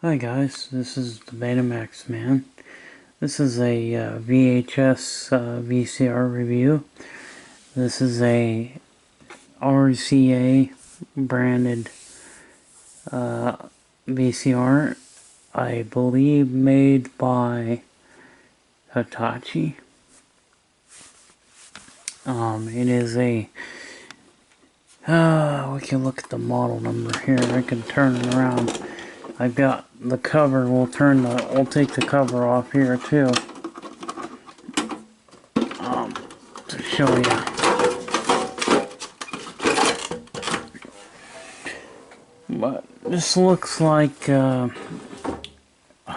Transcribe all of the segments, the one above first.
Hi guys, this is the Betamax Man. This is a VHS VCR review. This is a RCA branded VCR, I believe made by Hitachi. It is a we can look at the model number here. I can turn it around. I've got the cover. We'll take the cover off here too. To show you. But this looks like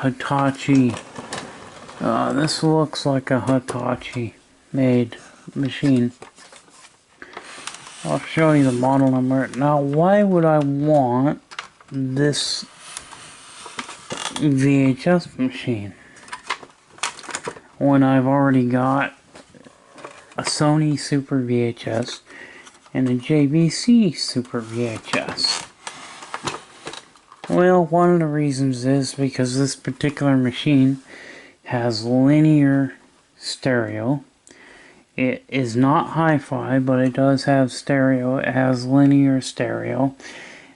Hitachi. This looks like a Hitachi made machine. I'll show you the model number. Now, why would I want this VHS machine when I've already got a Sony Super VHS and a JVC Super VHS? Well, one of the reasons is because this particular machine has linear stereo. It is not hi-fi, but it does have stereo. It has linear stereo.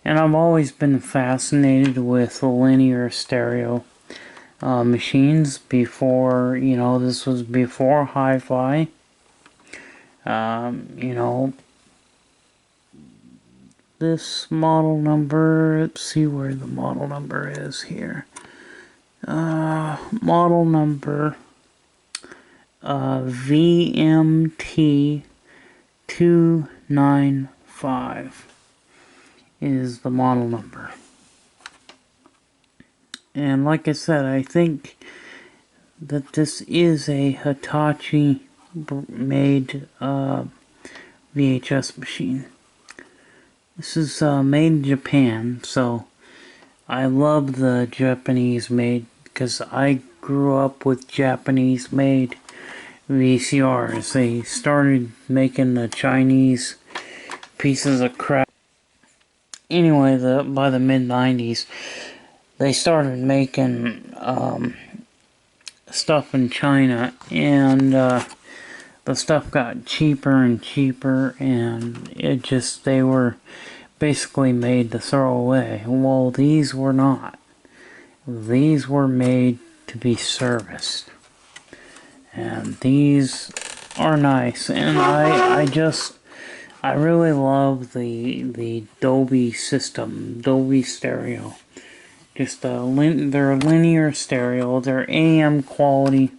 And I've always been fascinated with linear stereo machines before, this was before hi-fi. This model number, let's see where the model number is here. Model number VMT 295 is the model number. And like I said, I think that this is a Hitachi made VHS machine. This is made in Japan, so I love the Japanese made because I grew up with Japanese made VCRs. They started making the Chinese pieces of crap. Anyway, by the mid-90s, they started making stuff in China, and the stuff got cheaper and cheaper, and they were basically made to throw away. Well, these were not. These were made to be serviced. And these are nice, and I really love the Dolby system, Dolby Stereo. Just their linear stereo, their AM quality,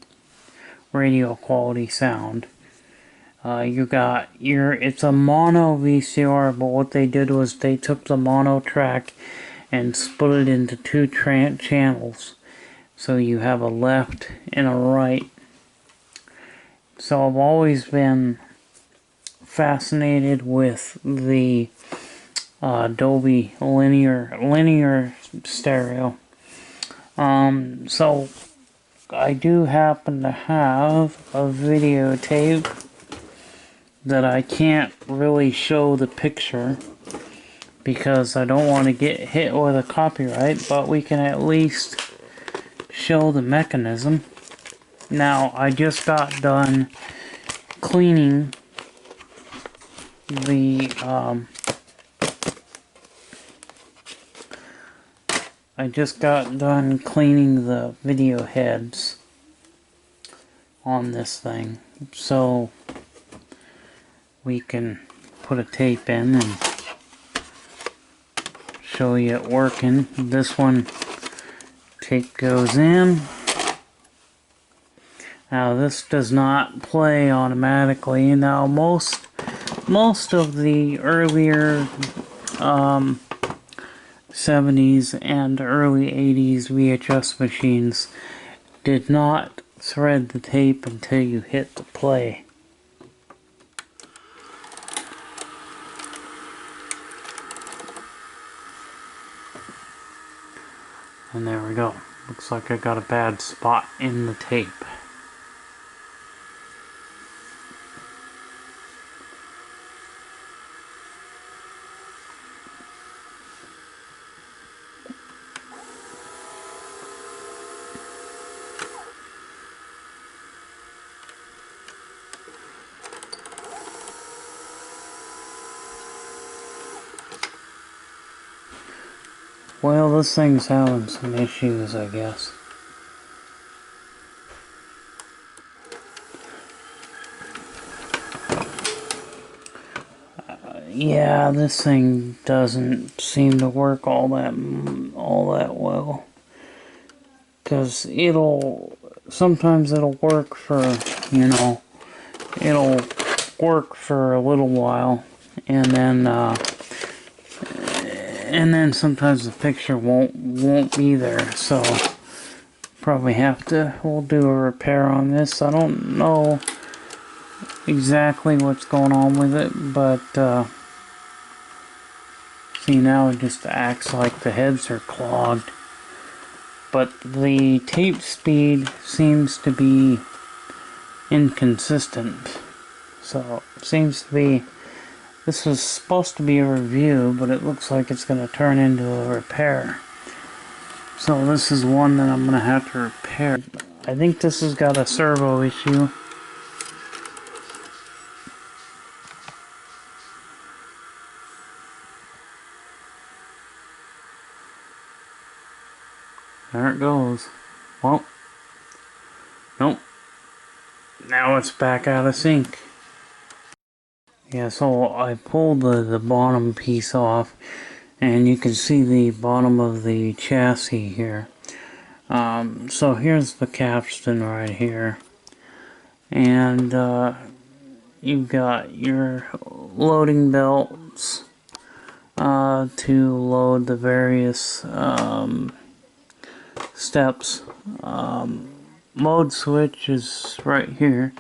radio quality sound. It's a mono VCR, but what they did was they took the mono track and split it into two channels. So you have a left and a right. So I've always been fascinated with the Dolby linear stereo. So I do happen to have a videotape that I can't really show the picture because I don't want to get hit with a copyright, but we can at least show the mechanism. Now, I just got done cleaning the video heads on this thing, so we can put a tape in and show you it working. This one, tape goes in. Now this does not play automatically. Now most of the earlier 70s and early 80s VHS machines did not thread the tape until you hit the play. And there we go. Looks like I got a bad spot in the tape. Well, this thing's having some issues, I guess. Yeah, this thing doesn't seem to work all that well. Because sometimes it'll work for, it'll work for a little while, and then sometimes the picture won't be there. So probably we'll do a repair on this. I don't know exactly what's going on with it, but see, now it just acts like the heads are clogged. But the tape speed seems to be inconsistent. So it seems to be, this was supposed to be a review, but it looks like it's going to turn into a repair. So this is one that I'm going to have to repair. I think this has got a servo issue. There it goes. Well, nope. Now it's back out of sync. Yeah, so I pulled the bottom piece off, and you can see the bottom of the chassis here. So here's the capstan right here. And you've got your loading belts to load the various steps. Mode switch is right here.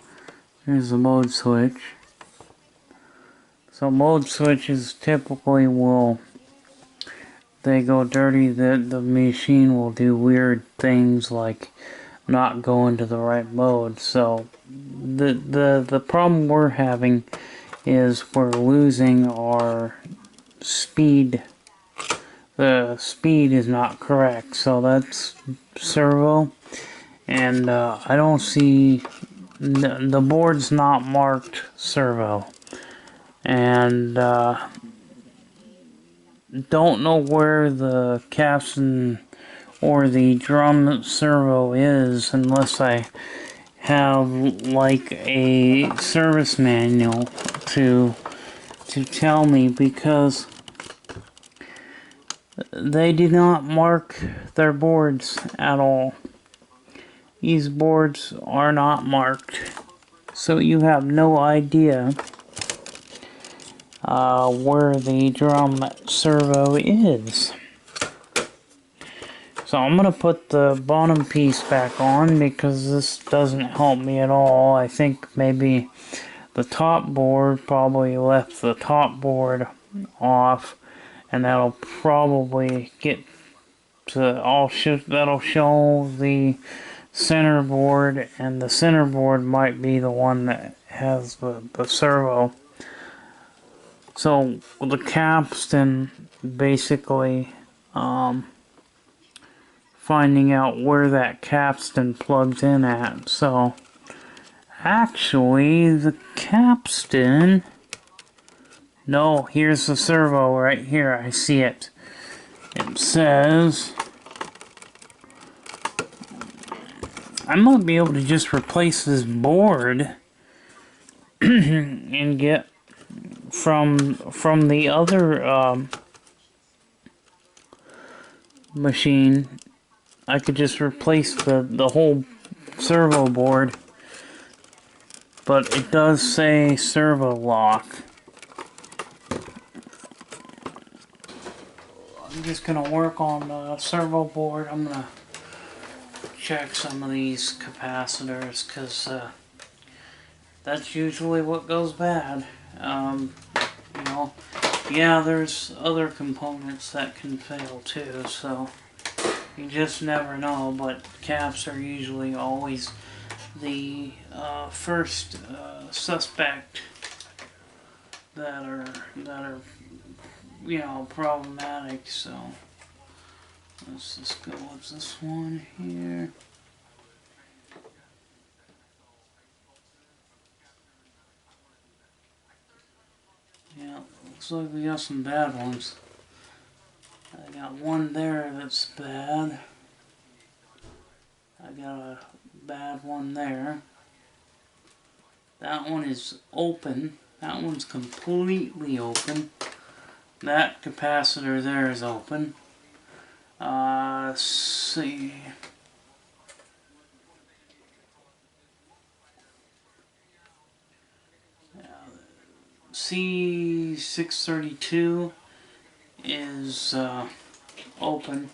Here's the mode switch. So mode switches typically they go dirty, the machine will do weird things like not go into the right mode. So the problem we're having is we're losing our speed. The speed is not correct, so that's servo, and I don't see the board's not marked servo, and don't know where the capstan or the drum servo is unless I have like a service manual to tell me, because they do not mark their boards at all. These boards are not marked, so you have no idea where the drum servo is. So I'm going to put the bottom piece back on because this doesn't help me at all. I think maybe the top board probably left the top board off, and that'll probably get to that'll show the center board, and the center board might be the one that has the servo. So the capstan basically finding out where that capstan plugs in at. So actually the capstan, no, here's the servo right here. I see it. It says, I might be able to just replace this board and get from the other machine. I could just replace the whole servo board, but it does say servo lock. I'm just gonna work on the servo board. I'm gonna check some of these capacitors, because that's usually what goes bad. You know, yeah, there's other components that can fail too, so you just never know, but caps are usually always the first suspect that are problematic. So let's just go with this one here. Yeah, looks like we got some bad ones. I got one there that's bad. I got a bad one there. That one is open. That one's completely open. That capacitor there is open. Let's see. C632 is open.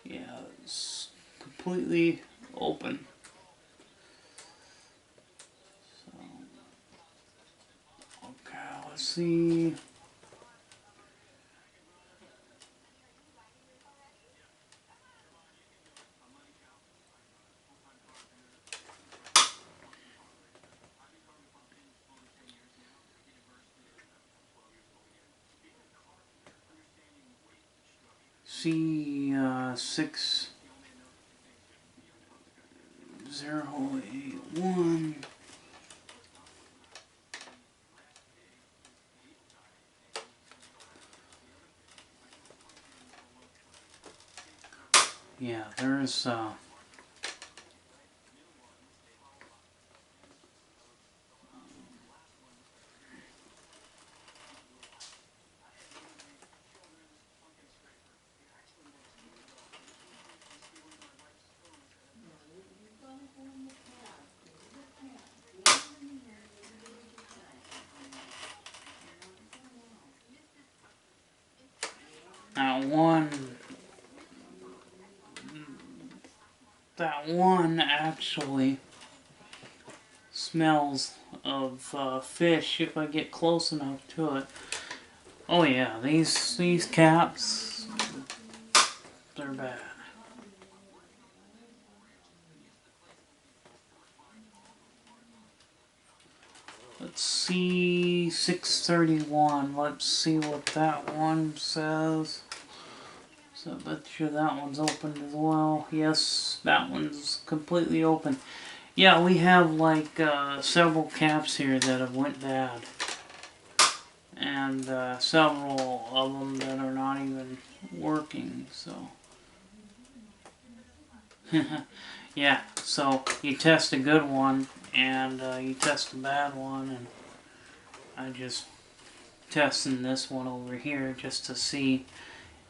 Yeah, it's completely open. So, okay, let's see. C6081. Yeah, there's that one actually smells of fish if I get close enough to it. Oh yeah, these caps, they're bad. Let's see, 631. Let's see what that one says. So I bet you that one's open as well. Yes, that one's completely open. Yeah, we have like several caps here that have went bad. And several of them that are not even working, so. Yeah, so you test a good one and you test a bad one, and I just testing this one over here just to see,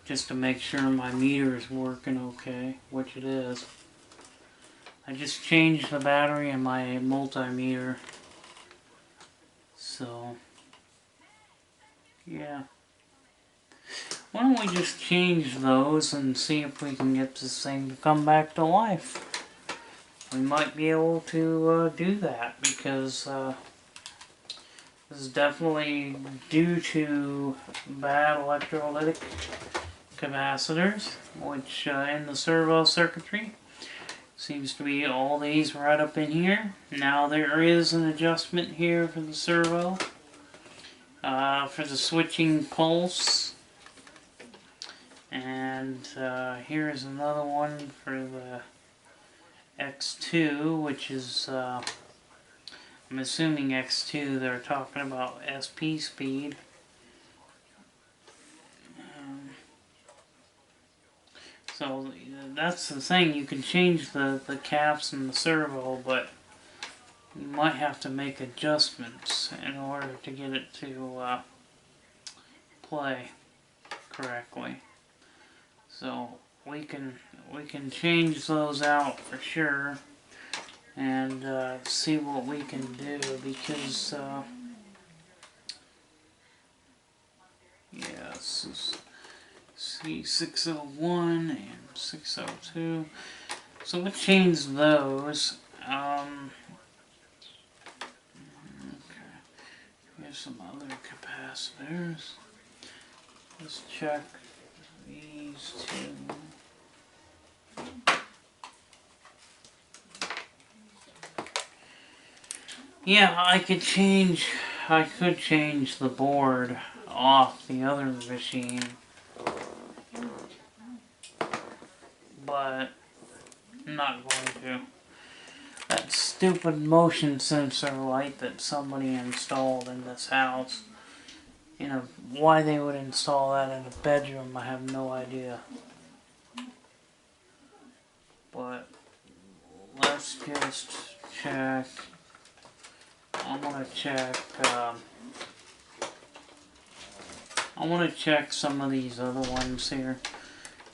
just to make sure my meter is working okay, which it is. I just changed the battery in my multimeter, so yeah. Why don't we just change those and see if we can get this thing to come back to life. We might be able to do that, because this is definitely due to bad electrolytic capacitors, which in the servo circuitry seems to be all these right up in here. Now there is an adjustment here for the servo, for the switching pulse, and here's another one for the X2, which is I'm assuming X2 they're talking about SP speed. So that's the thing, you can change the caps and the servo, but you might have to make adjustments in order to get it to play correctly. So we can change those out for sure, and see what we can do, because yeah, this is C601 and 602. So we'll change those. Okay. Here's some other capacitors. Let's check these two. Yeah, I could change the board off the other machine, but I'm not going to. that stupid motion sensor light that somebody installed in this house. You know, why they would install that in a bedroom, I have no idea. But let's just check. I want to check some of these other ones here.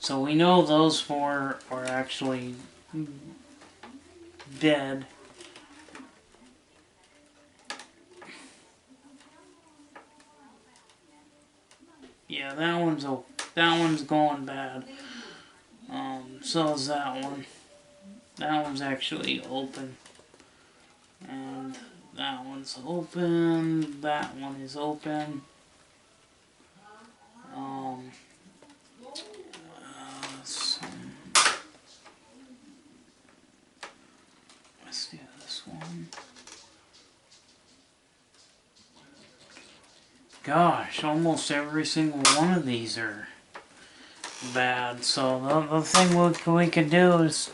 So we know those four are actually dead. Yeah, that one's going bad. So is that one. That one's actually open. And that one's open. That one is open. Let's do this one. Gosh, almost every single one of these are bad. So the thing we can do is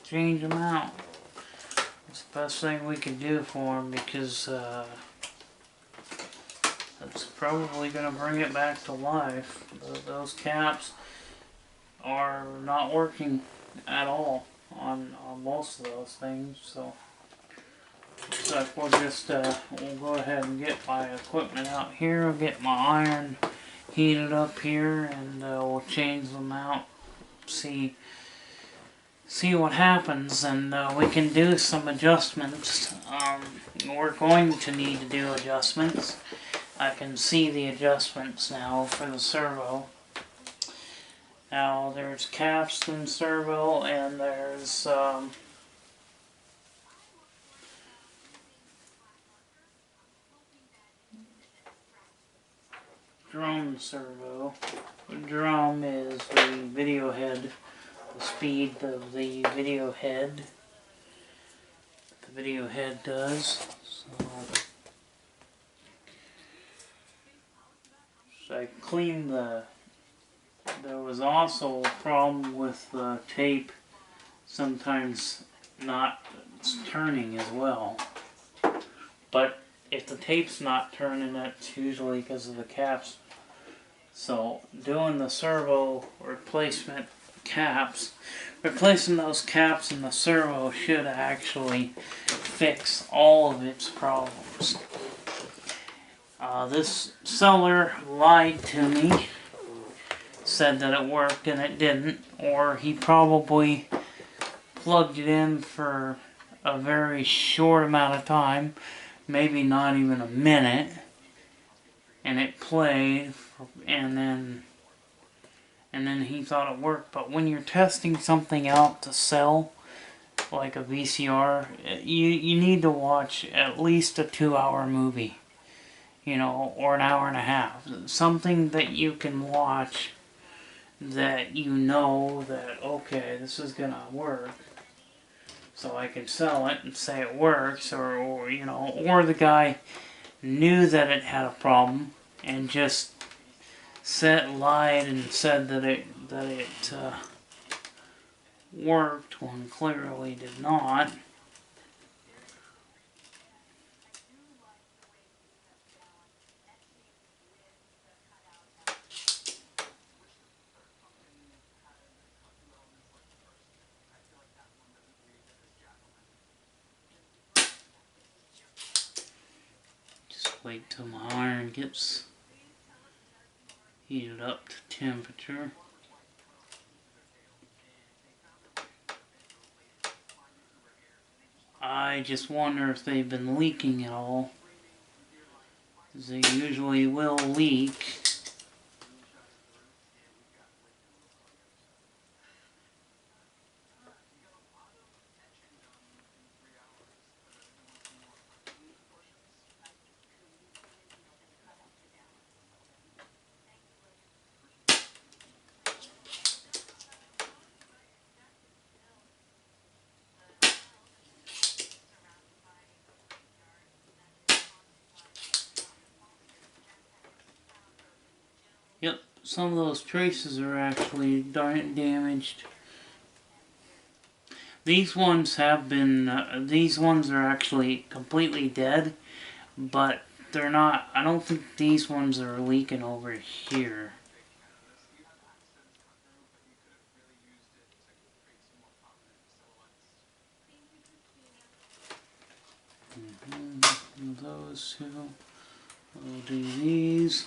change them out. It's the best thing we can do for them, because that's probably going to bring it back to life. Those caps are not working at all on most of those things. So we'll just we'll go ahead and get my equipment out here. I'll get my iron heated up here, and we'll change them out. See what happens, and we can do some adjustments. We're going to need to do adjustments. I can see the adjustments now for the servo. Now there's capstan servo, and there's drum servo. Drum is the video head, the speed of the video head. The video head does. So I cleaned the. There was also a problem with the tape sometimes not turning as well. But if the tape's not turning, that's usually because of the caps. So doing the servo replacement caps, replacing those caps in the servo should actually fix all of its problems. This seller lied to me, said that it worked and it didn't, or he probably plugged it in for a very short amount of time, maybe not even a minute, and it played, and then he thought it worked. But when you're testing something out to sell, like a VCR, you need to watch at least a 2-hour movie, you know, or an hour and a half. Something that you can watch that you know that, okay, this is gonna work, so I can sell it and say it works, or you know, or the guy knew that it had a problem and just lied and said that it worked when clearly did not. Just wait till my iron gets heated up to temperature. I just wonder if they've been leaking at all, because they usually will leak. Yep, some of those traces are actually damaged. These ones have been, these ones are actually completely dead, but they're not, I don't think these ones are leaking over here. Those two, we'll do these.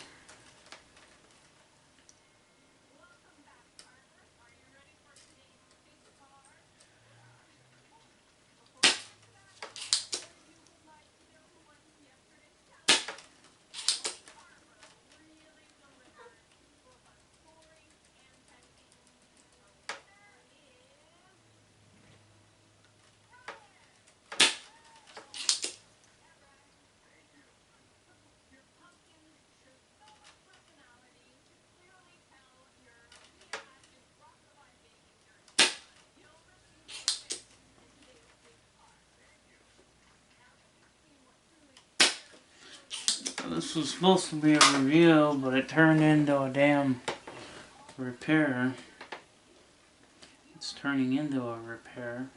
This was supposed to be a review, but it turned into a damn repair. It's turning into a repair.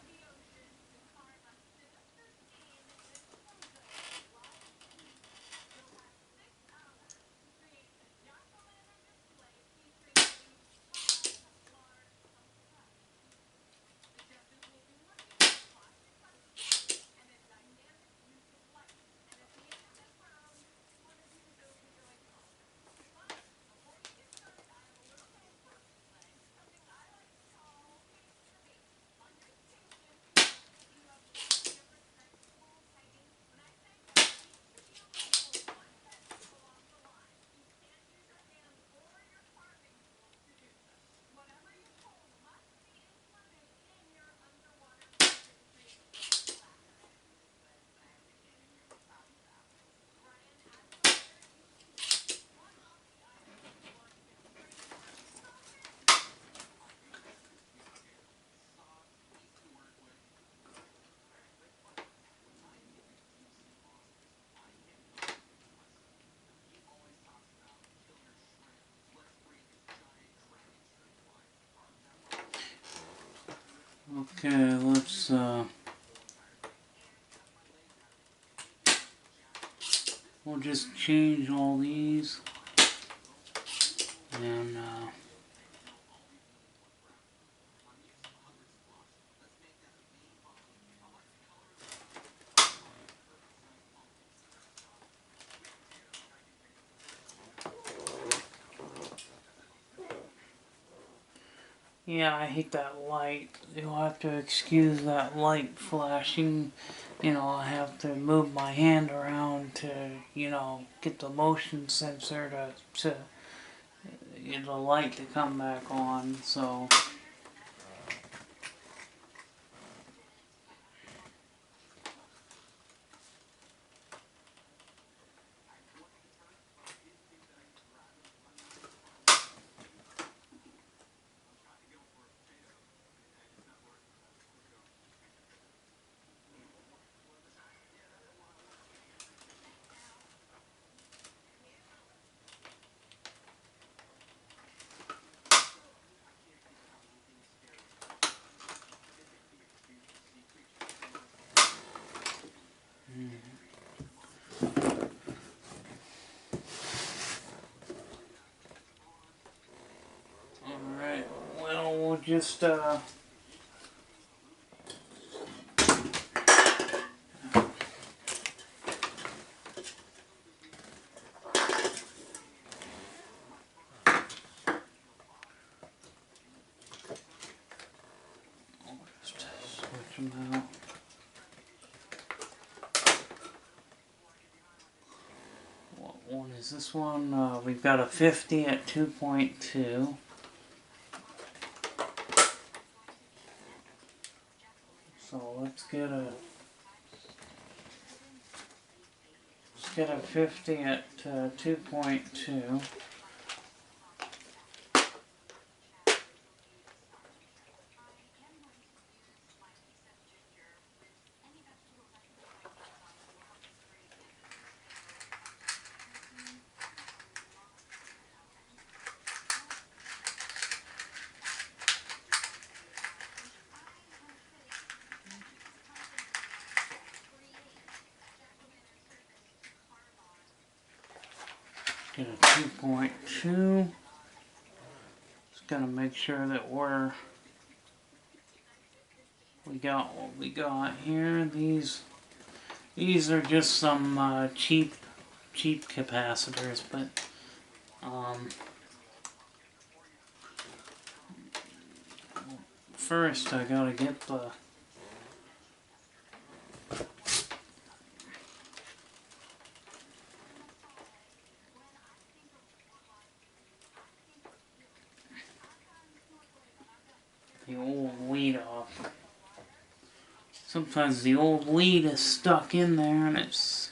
Okay, let's we'll just change all these and yeah, I hate that light. You'll have to excuse that light flashing. You know, I have to move my hand around to, you know, get the motion sensor to get the light to come back on, so. Alright, well, we'll just, switch them out. What one is this one? We've got a 50 at 2.2. So let's get a 50 at 2.2. Get a 2.2. Just gotta make sure that we got what we got here. These are just some cheap capacitors, but first I gotta get the old lead off. Sometimes the old lead is stuck in there and it's...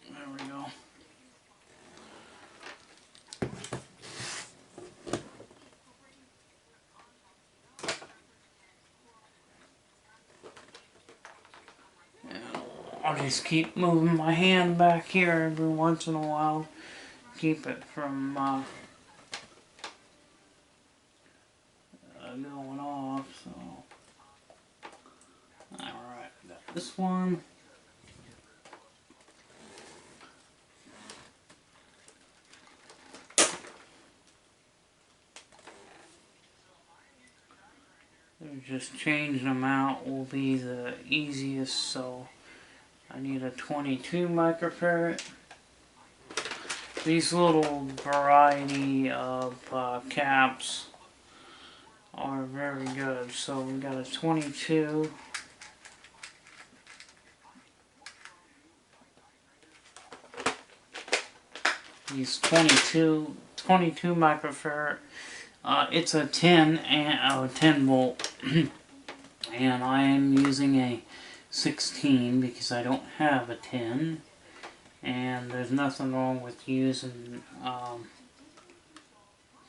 There we go. I'll just keep moving my hand back here every once in a while. Keep it from going off, so... Alright, got this one. Just changing them out will be the easiest, so I need a 22 microfarad. These little variety of caps are very good. So we got a 22. These 22 microfarad. It's a 10 volt, and I am using a 16 because I don't have a 10, and there's nothing wrong with using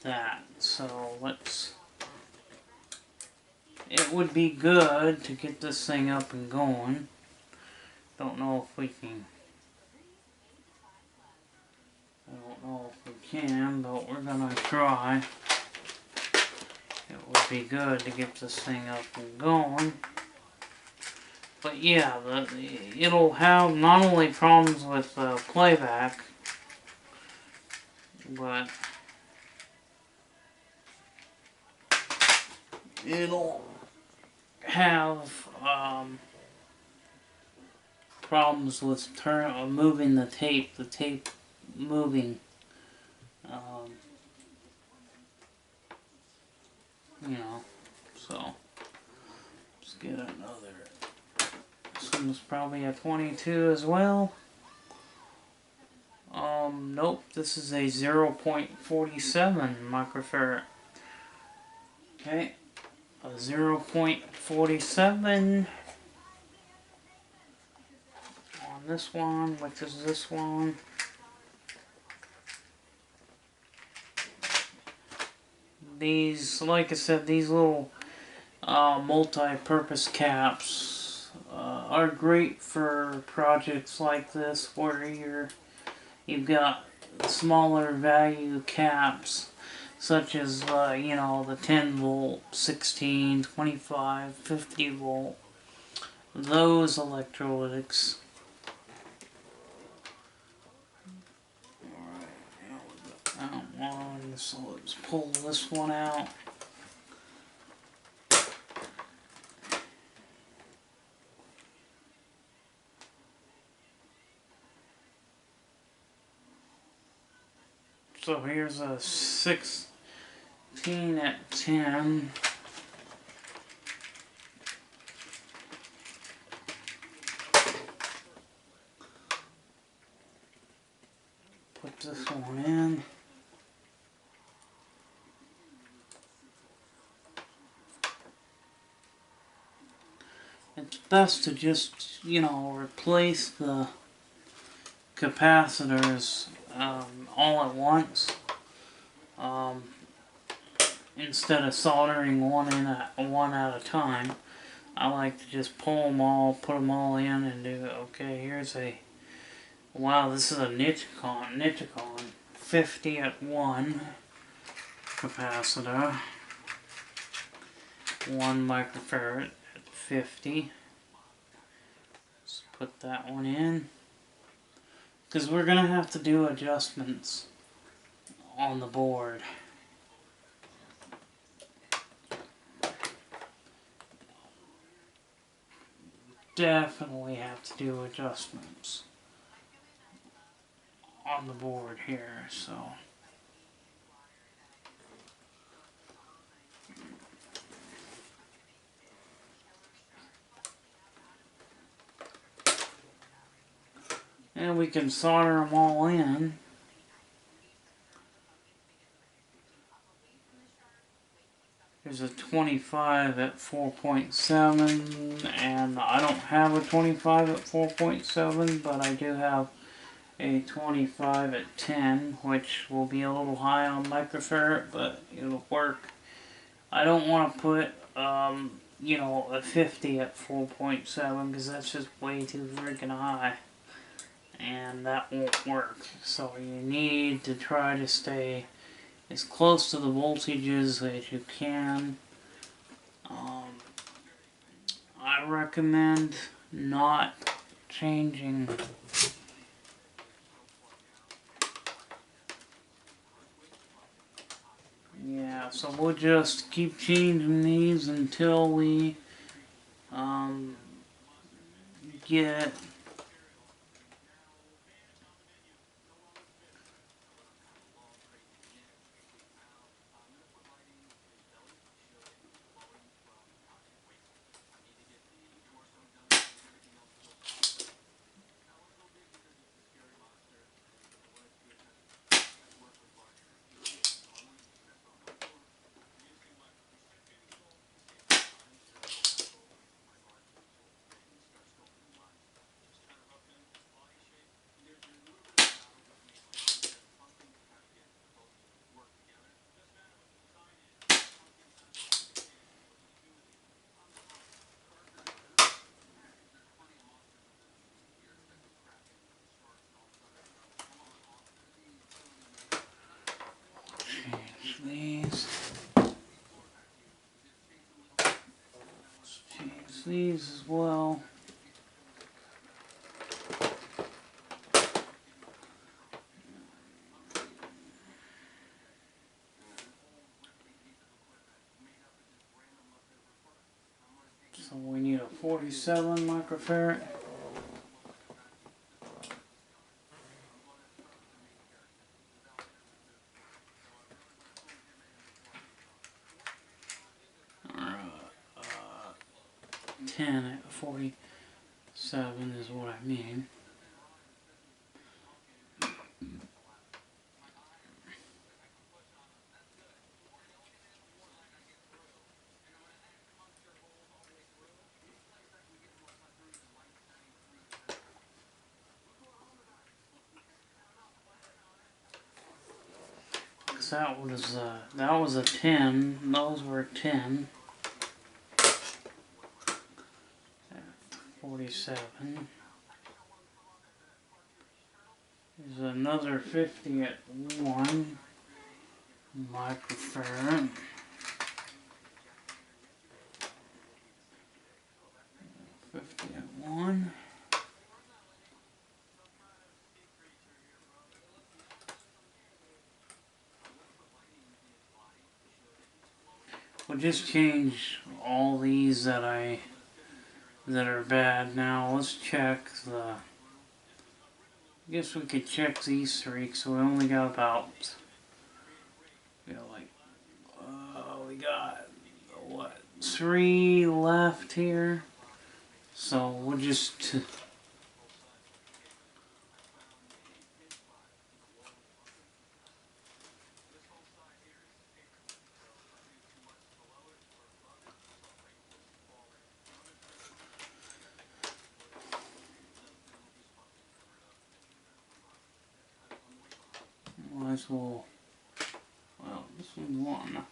that. So it would be good to get this thing up and going. Don't know if we can. I don't know if we can, but we're gonna try. It would be good to get this thing up and going. But yeah, it'll have not only problems with playback, but it'll have problems with moving the tape moving. You know, so let's get another. This one's probably a 22 as well. Nope, this is a 0.47 microfarad. Okay, a 0.47 on this one, which is this one. These, like I said, these little multi-purpose caps are great for projects like this where you've got smaller value caps, such as you know, the 10 volt, 16, 25, 50 volt, those electrolytics. That one, so let's pull this one out. So here's a 16 at 10. Put this one in. It's best to just, you know, replace the capacitors all at once, instead of soldering one at a time. I like to just pull them all, put them all in, and do. Okay, here's a. Wow, this is a Niticon 50 at 1 capacitor, 1 microfarad at 50. Put that one in. Because we're going to have to do adjustments on the board. Definitely have to do adjustments on the board here, so. And we can solder them all in. There's a 25 at 4.7, and I don't have a 25 at 4.7, but I do have a 25 at 10, which will be a little high on microfarad, but it'll work. I don't want to put, you know, a 50 at 4.7, because that's just way too freaking high. And that won't work. So you need to try to stay as close to the voltages as you can. I recommend not changing so we'll just keep changing these until we get these. Let's change these as well. So we need a 47 microfarad. Or 10 at 47 is what I mean. That was a 10. Those were 10. 47. There's another 50 at 1 microfarad. 50 at 1. We'll just change all these that are bad now. Let's check the. I guess we could check these three, so we only got about. We got what, 3 left here. So we'll just. Might as well. Well, this one's one.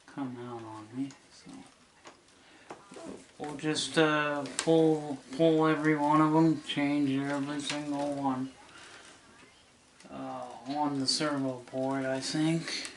Come out on me, so we'll just pull every one of them, change every single one on the servo board, I think.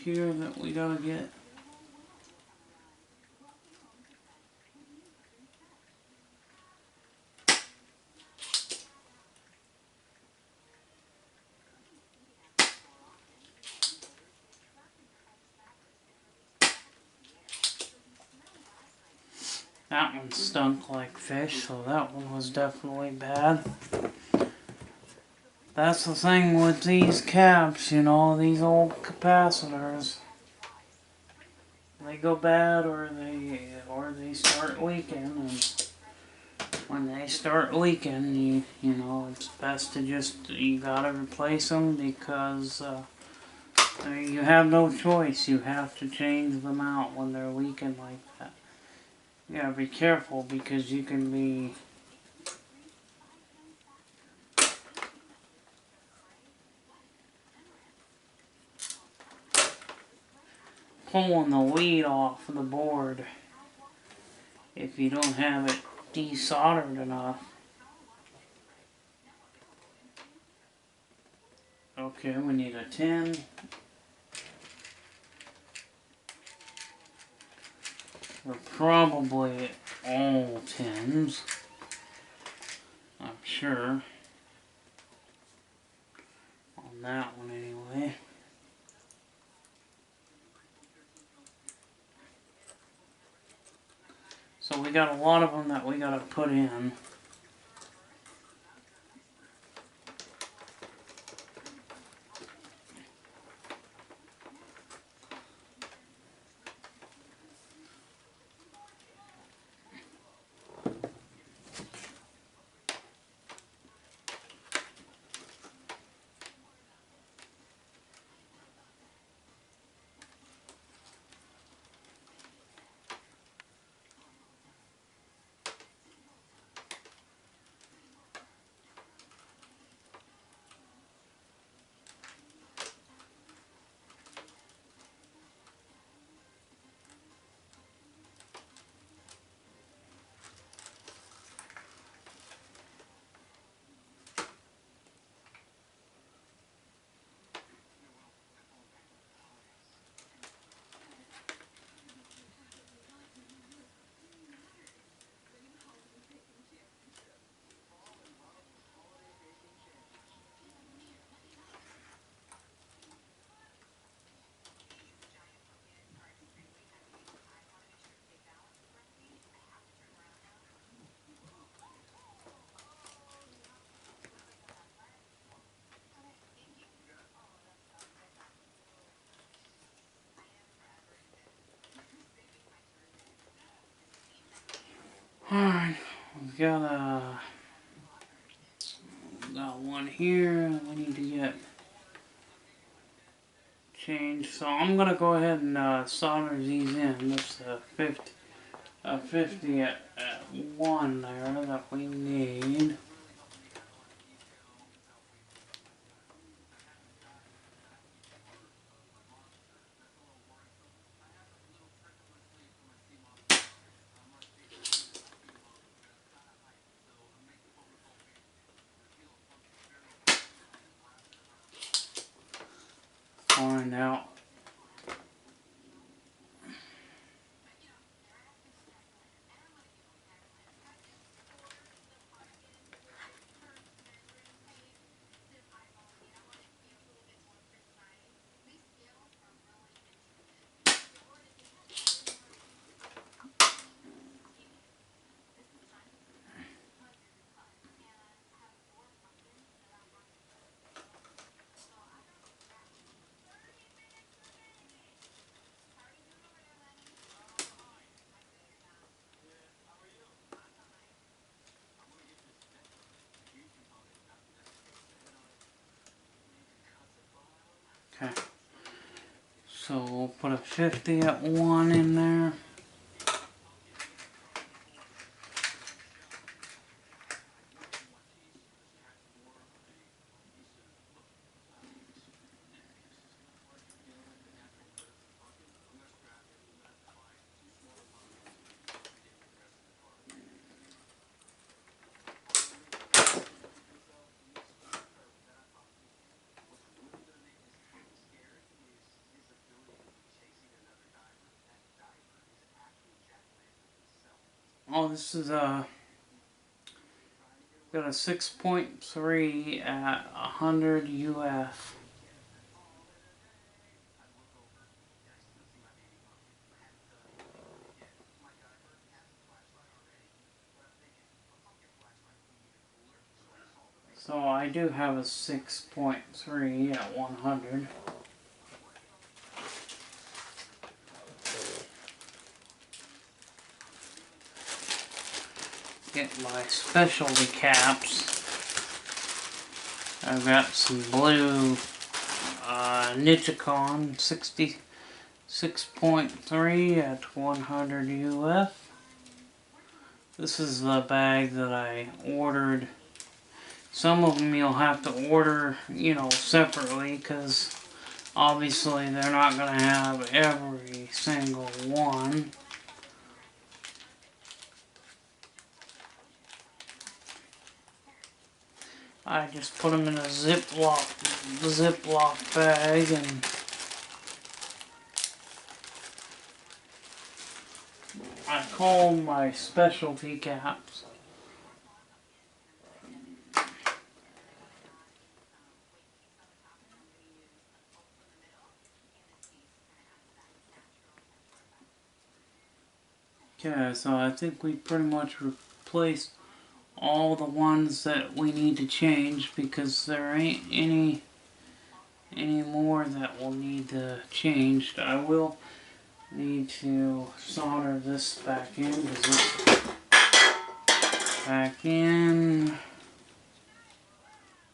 here that we gotta get. That one stunk like fish, so that one was definitely bad. That's the thing with these caps, you know, these old capacitors. They go bad or they start leaking, and when they start leaking, you know, it's best to you gotta replace them because you have no choice. You have to change them out when they're leaking like that. You gotta be careful because you can be pulling the lead off of the board if you don't have it desoldered enough. Okay, we need a 10. We're probably all 10s, I'm sure, on that one anyway. So we got a lot of them that we gotta put in. Alright, we've got one here we need to get changed. So I'm gonna go ahead and solder these in. That's a 50 at 1 there that we need. Find out. Okay. So we'll put a 50 at 1 in there. Well, this is got a 6.3 at 100 UF. So I do have a 6.3 at 100. Get my specialty caps. I've got some blue Nichicon 66.3 at 100 UF. This is the bag that I ordered. Some of them you'll have to order, you know, separately, because obviously they're not going to have every single one. I just put them in a Ziploc bag and I call them my specialty caps. Okay, so I think we pretty much replaced all the ones that we need to change, because there ain't any more that will need to changed. I will need to solder this back in, because it's back in.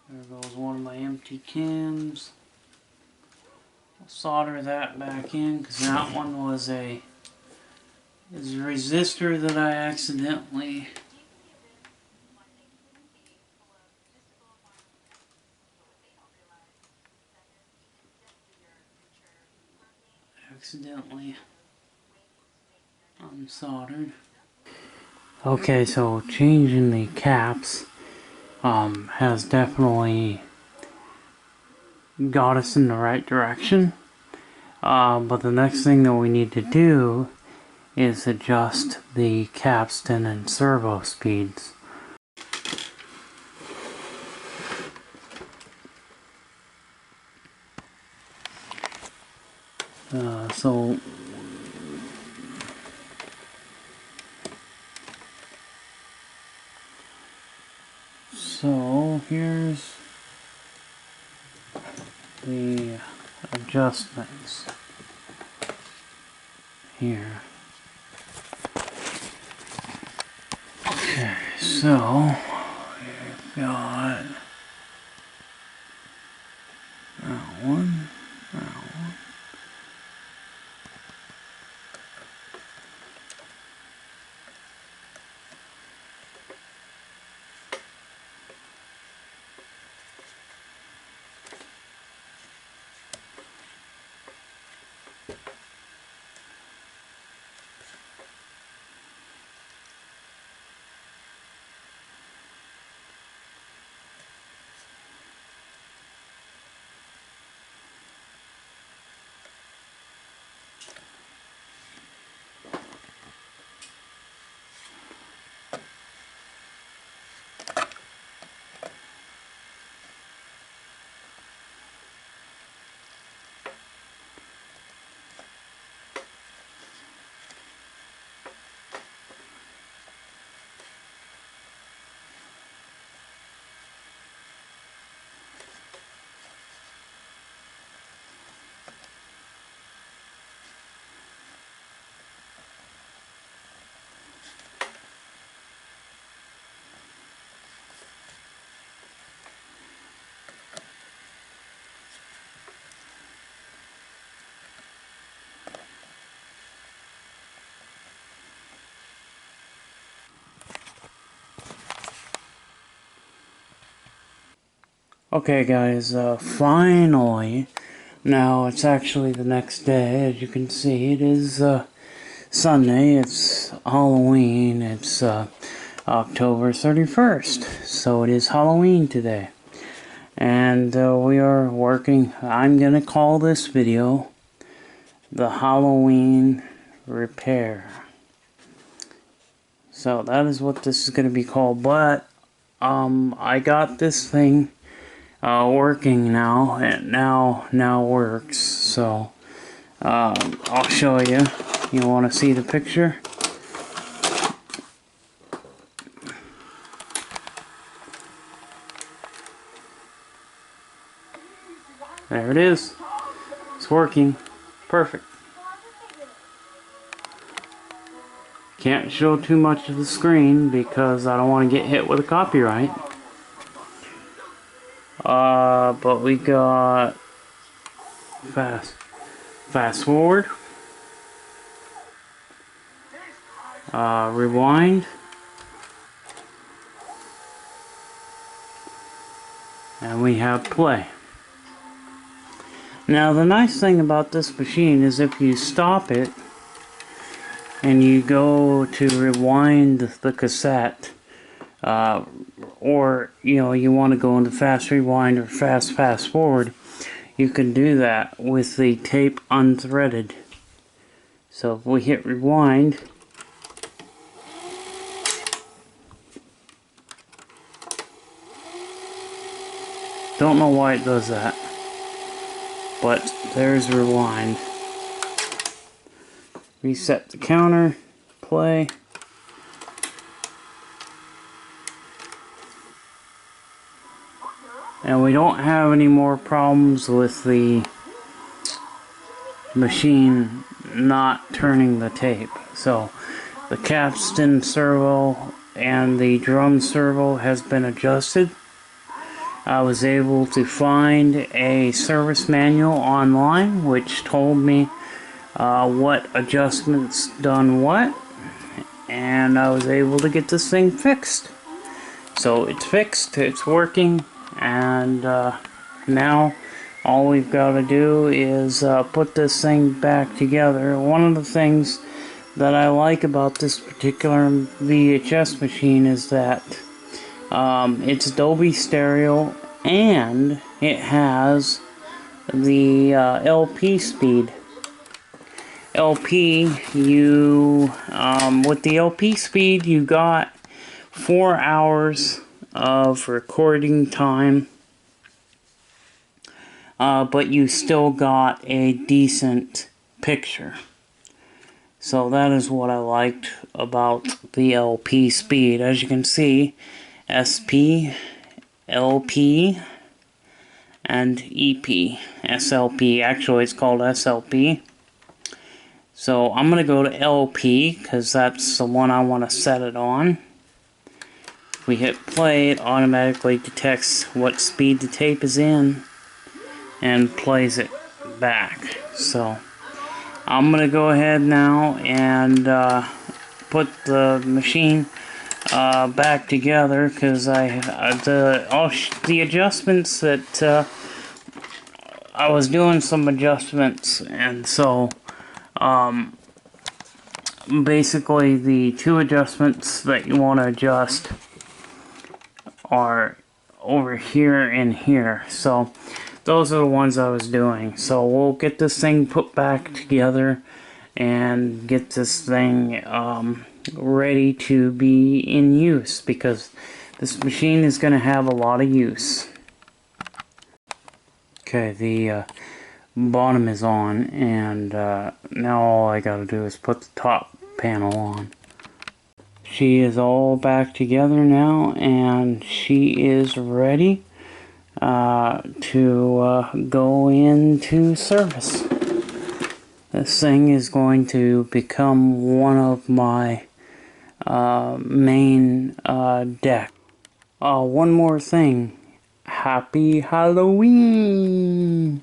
There goes one of my empty cans. I'll solder that back in, because that one was a resistor that I accidentally unsoldered. Okay, so changing the caps has definitely got us in the right direction. But the next thing that we need to do is adjust the capstan and servo speeds. So here's the adjustments here. Okay, so we've got that one, that one. Okay guys, finally, now it's actually the next day. As you can see, it is Sunday, it's Halloween, it's October 31st, so it is Halloween today. And we are working, I'm gonna call this video the Halloween repair. So that is what this is going to be called. But I got this thing working now. It now works. So I'll show you. You want to see the picture? There it is. It's working. Perfect. Can't show too much of the screen because I don't want to get hit with a copyright. But we got fast forward, rewind, and we have play. Now the nice thing about this machine is if you stop it and you go to rewind the cassette, or you want to go into fast rewind or fast forward, you can do that with the tape unthreaded. So if we hit rewind, don't know why it does that, but there's rewind. Reset the counter, play. And we don't have any more problems with the machine not turning the tape. So the capstan servo and the drum servo has been adjusted. I was able to find a service manual online which told me what adjustments done what, and I was able to get this thing fixed. So it's fixed, it's working, and now all we've got to do is put this thing back together. One of the things that I like about this particular VHS machine is that it's Dolby Stereo, and it has the LP speed. LP, with the LP speed, you got 4 hours of recording time, but you still got a decent picture. So that is what I liked about the LP speed. As you can see, SP, LP, and EP. SLP, actually it's called SLP. So I'm going to go to LP because that's the one I want to set it on. If we hit play, it automatically detects what speed the tape is in and plays it back. So I'm going to go ahead now and put the machine back together because the adjustments that I was doing some adjustments, and so basically the two adjustments that you want to adjust are over here and here. So those are the ones I was doing. So we'll get this thing put back together and get this thing ready to be in use, because this machine is going to have a lot of use. Okay, the bottom is on, and now all I gotta do is put the top panel on. She is all back together now, and she is ready to go into service. This thing is going to become one of my main deck. One more thing. Happy Halloween!